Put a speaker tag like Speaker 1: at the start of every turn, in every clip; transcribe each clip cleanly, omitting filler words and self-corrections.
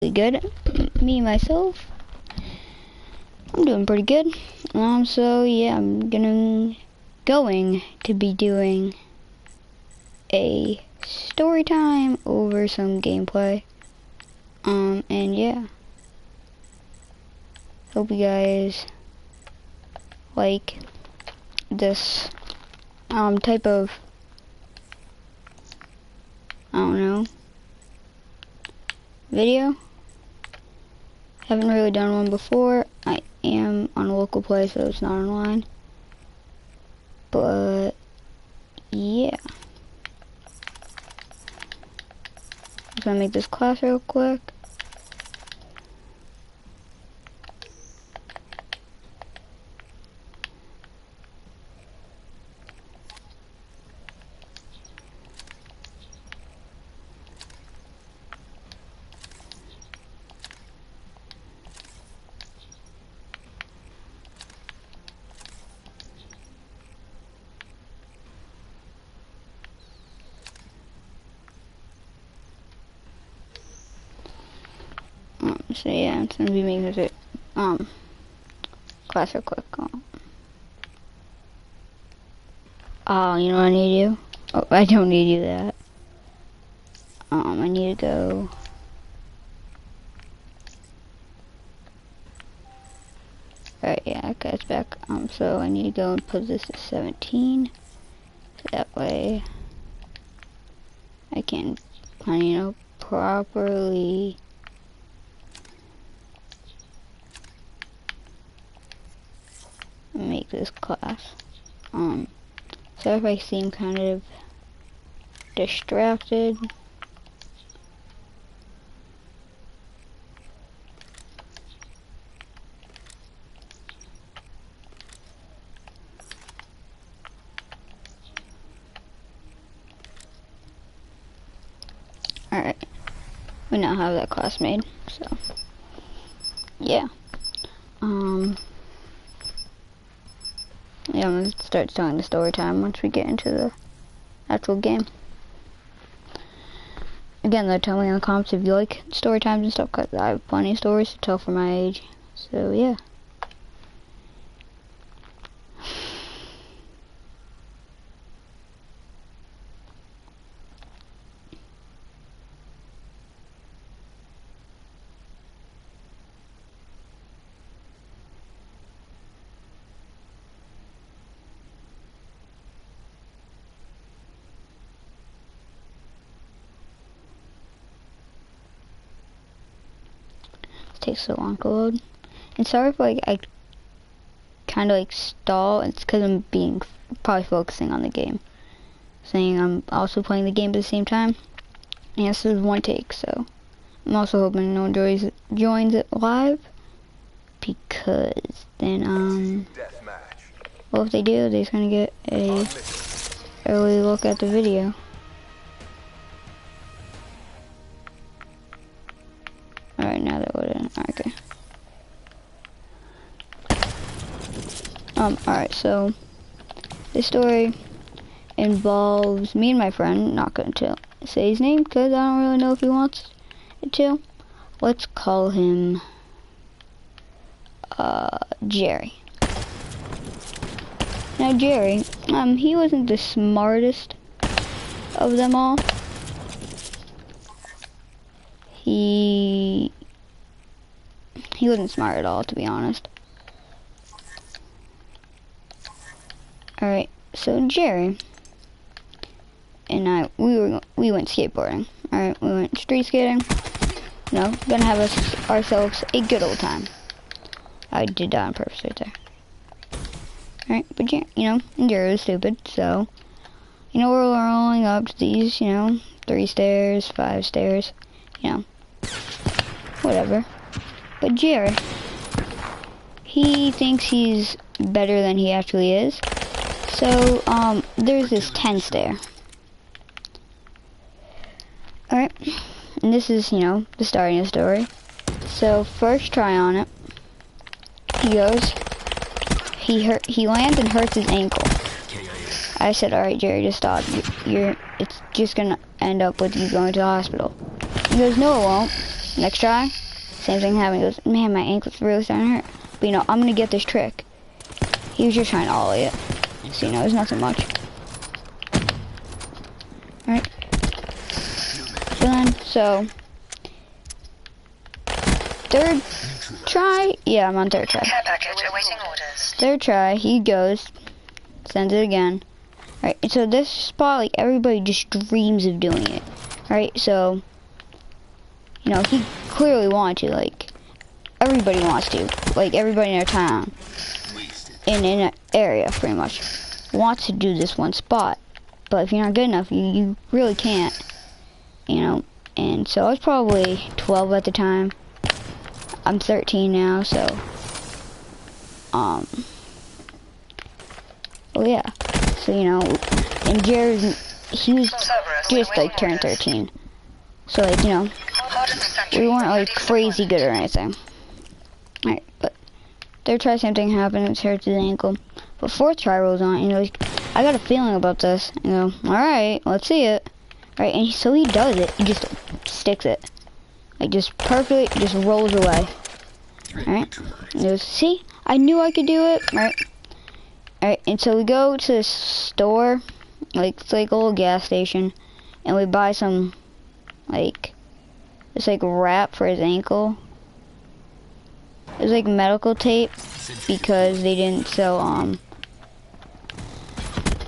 Speaker 1: Good. Me myself, I'm doing pretty good. So yeah, I'm going to be doing a story time over some gameplay. And yeah, hope you guys like this type of, I don't know, video. Haven't really done one before. I am on a local play, so it's not online. But yeah, I'm gonna make this class real quick. So yeah, it's gonna be making this class real quick. Oh, you know what I need to do? Oh, I don't need to do that. I need to go. Alright, yeah, okay, it's back. So I need to go and put this at 17. So that way I can, you know, properly make this class. So if I seem kind of distracted, alright, we now have that class made, so yeah. Yeah, I'm gonna start telling the story time once we get into the actual game. Again, though, tell me in the comments if you like story times and stuff, because I have plenty of stories to tell for my age. So yeah. Takes so long to load. And sorry if like I kind of like stall. It's because I'm being probably focusing on the game, saying I'm also playing the game at the same time. And this is one take, so I'm also hoping no one joins it live, because then well, if they do, they're just gonna get a early look at the video. Alright, now that we're in. Okay. Alright, so this story involves me and my friend. Not going to say his name because I don't really know if he wants it to. Let's call him Jerry. Now Jerry, he wasn't the smartest of them all. He wasn't smart at all, to be honest. Alright, so Jerry and I, we went skateboarding. Alright, we went street skating. No, gonna have ourselves a good old time. I did that on purpose right there. Alright, but Jerry, you know, Jerry was stupid, so, you know, we're rolling up to these, you know, 3 stairs, 5 stairs, you know, whatever. But Jerry, he thinks he's better than he actually is. So, there's this 10 stair. Alright, and this is, you know, the starting of the story. So, first try on it, he lands and hurts his ankle. I said, alright Jerry, just stop. It's just gonna end up with you going to the hospital. He goes, no it won't. Next try, same thing happened. He goes, man, my ankle's really starting to hurt. But you know, I'm gonna get this trick. He was just trying to ollie it. So you know, it's nothing much. Alright. So, third try? Yeah, I'm on third try.
Speaker 2: Care package awaiting orders.
Speaker 1: Third try, he goes, sends it again. Alright, and so this spot, like, everybody just dreams of doing it. Alright, so, you know, he clearly wanted to, like, everybody wants to. Like, everybody in their town, in an area, pretty much, wants to do this one spot. But if you're not good enough, you really can't, you know. And so I was probably 12 at the time. I'm 13 now, so, oh yeah. So, you know, and Jared, he was just, like, turned 13. So, like, you know, we weren't, like, crazy good or anything. Alright, but third try, same thing happened, it hurts his ankle. But fourth try rolls on, you know, I got a feeling about this. You know, alright, let's see it. Alright, and so he does it, he just sticks it. Like, just perfectly, just rolls away. Alright, and it was, see, I knew I could do it, right? Alright, and so we go to the store, like, it's like a little gas station, and we buy some, like, it's like wrap for his ankle. It was like medical tape, because they didn't sell,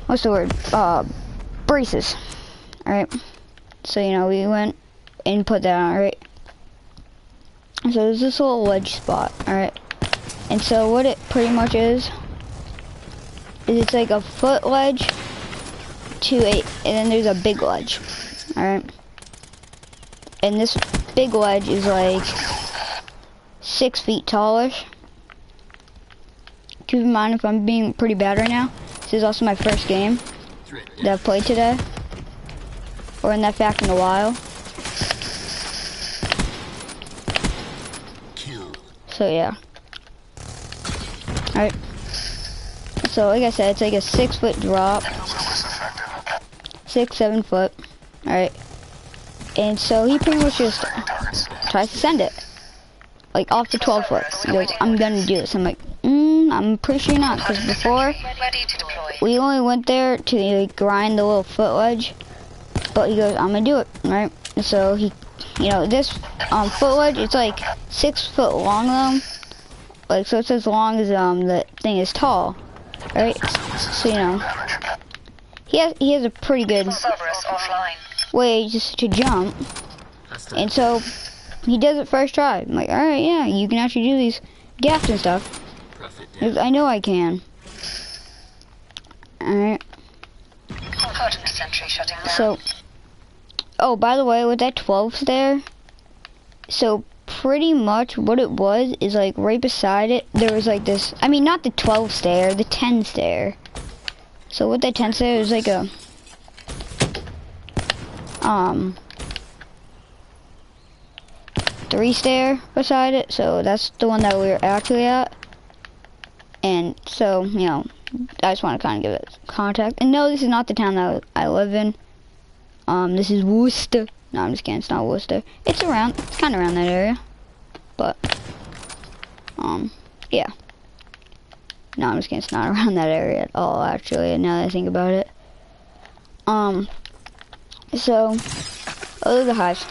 Speaker 1: what's the word, braces. Alright, so, you know, we went and put that on, right? So there's this little ledge spot, alright? And so what it pretty much is it's like a foot ledge to and then there's a big ledge, alright? And this big ledge is like 6 feet tallish. Keep in mind, if I'm being pretty bad right now, this is also my first game that I've played today. Or in that fact in a while. So yeah. Alright. So like I said, it's like a 6 foot drop. 6, 7 foot. Alright. And so he pretty much just tries to send it. Like off the 12 foot. He goes, I'm gonna do this. I'm like, I'm pretty sure not, because before we only went there to like, grind the little foot ledge. But he goes, I'm gonna do it, right? And so he, you know, this foot ledge, it's like 6 foot long though. Like, so it's as long as the thing is tall, right? So, you know, he has a pretty good way just to jump. And so he does it first try. I'm like, alright, yeah, you can actually do these gaps and stuff. I know I can. Alright. So, oh, by the way, with that 12 there, so pretty much what it was is like right beside it, there was like this, I mean, not the 12 stair, the 10 stair. So with that 10 stair, there's like a, 3 stair beside it, so that's the one that we were actually at. And so, you know, I just want to kind of give it contact. And no, this is not the town that I live in. This is Worcester. No, I'm just kidding, it's not Worcester. It's around, it's kind of around that area. But, yeah. No, I'm just kidding, it's not around that area at all, actually, now that I think about it. So, oh, look at the hives.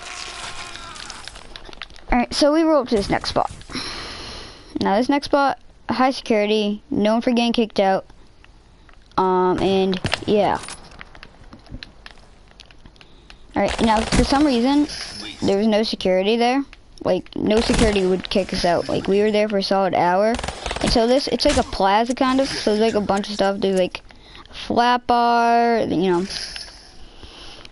Speaker 1: Alright, so we roll up to this next spot. Now, this next spot, high security, known for getting kicked out. And, yeah. Alright, now, for some reason, there was no security there. Like, no security would kick us out. Like, we were there for a solid hour. And so this, it's like a plaza, kind of. So there's, like, a bunch of stuff. There's, like, a flat bar, you know.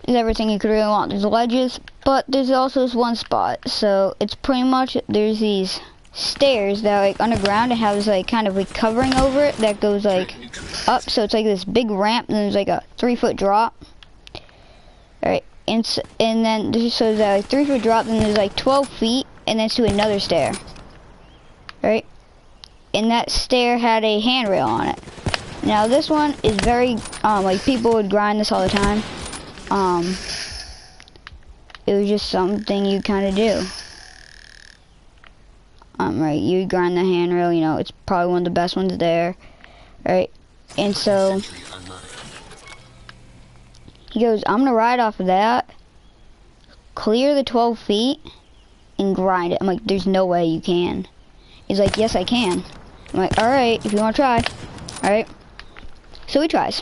Speaker 1: There's everything you could really want. There's ledges. But there's also this one spot. So, it's pretty much, there's these stairs that are, like, underground and have this, like, kind of, like, covering over it that goes, like, up. So, it's, like, this big ramp, and there's, like, a 3 foot drop. Alright. And then there's so there's like 3 foot drop, and there's like 12 feet, and then it's to another stair, right? And that stair had a handrail on it. Now this one is very like people would grind this all the time. It was just something you kind of do. right? You grind the handrail, you know, it's probably one of the best ones there, right? And so he goes, I'm gonna ride off of that, clear the 12 feet, and grind it. I'm like, there's no way you can. He's like, yes, I can. I'm like, alright, if you wanna try. Alright. So he tries.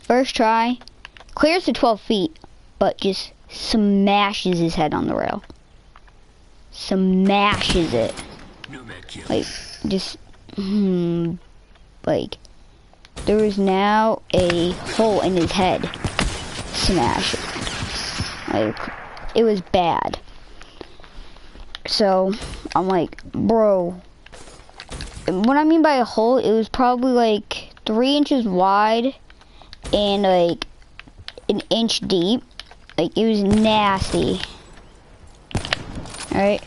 Speaker 1: First try, clears the 12 feet, but just smashes his head on the rail. Smashes it. Like, just, like, there is now a hole in his head. Smash. Like, it was bad. So, I'm like, bro. What I mean by a hole, it was probably like 3 inches wide and like an inch deep. Like, it was nasty. Alright.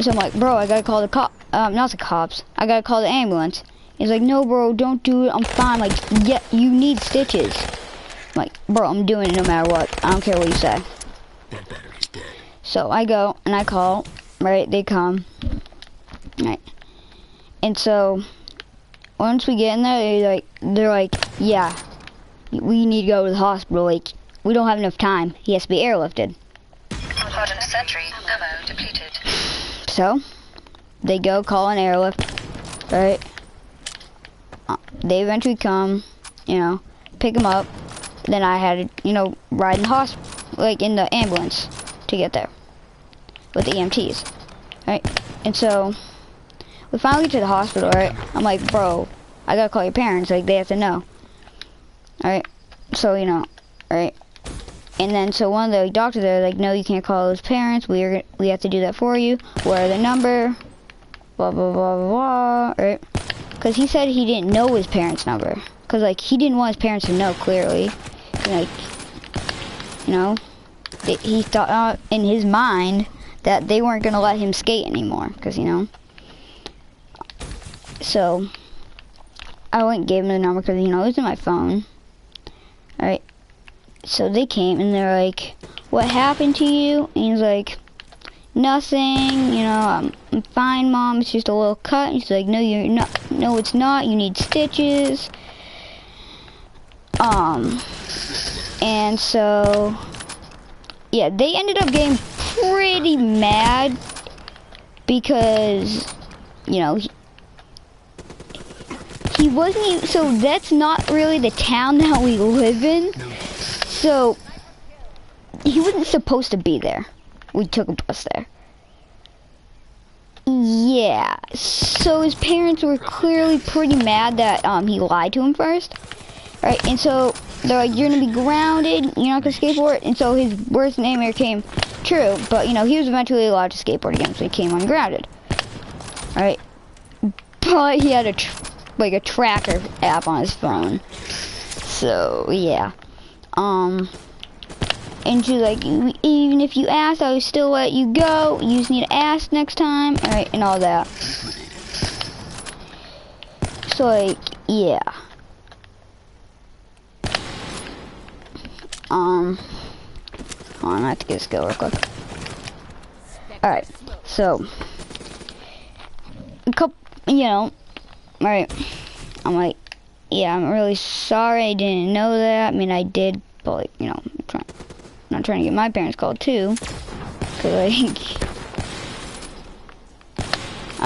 Speaker 1: So I'm like, bro, I gotta call the not the cops. I gotta call the ambulance. He's like, no, bro, don't do it. I'm fine. Like, yeah, you need stitches. I'm like, bro, I'm doing it no matter what. I don't care what you say.
Speaker 3: That battery's dead.
Speaker 1: So I go and I call. Right, they come. Right, and so once we get in there, they're like, yeah, we need to go to the hospital. Like, we don't have enough time. He has to be airlifted.
Speaker 2: Hardened sentry, ammo depleted.
Speaker 1: So they go call an airlift. Right. They eventually come, you know, pick him up. Then I had to, you know, ride in the hospital, like in the ambulance to get there with the EMTs, right? And so we finally get to the hospital, right? I'm like, bro, I gotta call your parents, like they have to know, alright? So, you know, right? And then so one of the doctors there, like, no, you can't call those parents. We have to do that for you. Where the number? Blah blah blah blah blah, right? Because he said he didn't know his parents' number. Because, like, he didn't want his parents to know, clearly. Like, you know, he thought in his mind that they weren't going to let him skate anymore. Because, you know. So, I went and gave him the number because, you know, it was in my phone. Alright. So they came and they're like, what happened to you? And he's like, nothing, you know, I'm fine, Mom, it's just a little cut. And she's like, no, you're not, no, it's not, you need stitches. And so, yeah, they ended up getting pretty mad because, you know, he wasn't even, so that's not really the town that we live in. So, he wasn't supposed to be there. We took a bus there. Yeah, so his parents were clearly pretty mad that he lied to him first. Right, and so they're like, you're gonna be grounded, you're not gonna skateboard. And so his worst nightmare came true, but you know, he was eventually allowed to skateboard again, so he came ungrounded. Alright, but he had a tracker app on his phone. So, yeah. And she's like, even if you ask, I will still let you go. You just need to ask next time. Alright, and all that. So, like, yeah. Hold on, I have to get a skill real quick. Alright, so. A couple, you know. Alright. I'm like, yeah, I'm really sorry. I didn't know that. I mean, I did, but, like, you know, I'm not trying to get my parents called too, cause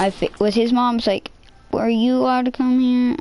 Speaker 1: like, with his mom's like, were you allowed to come here?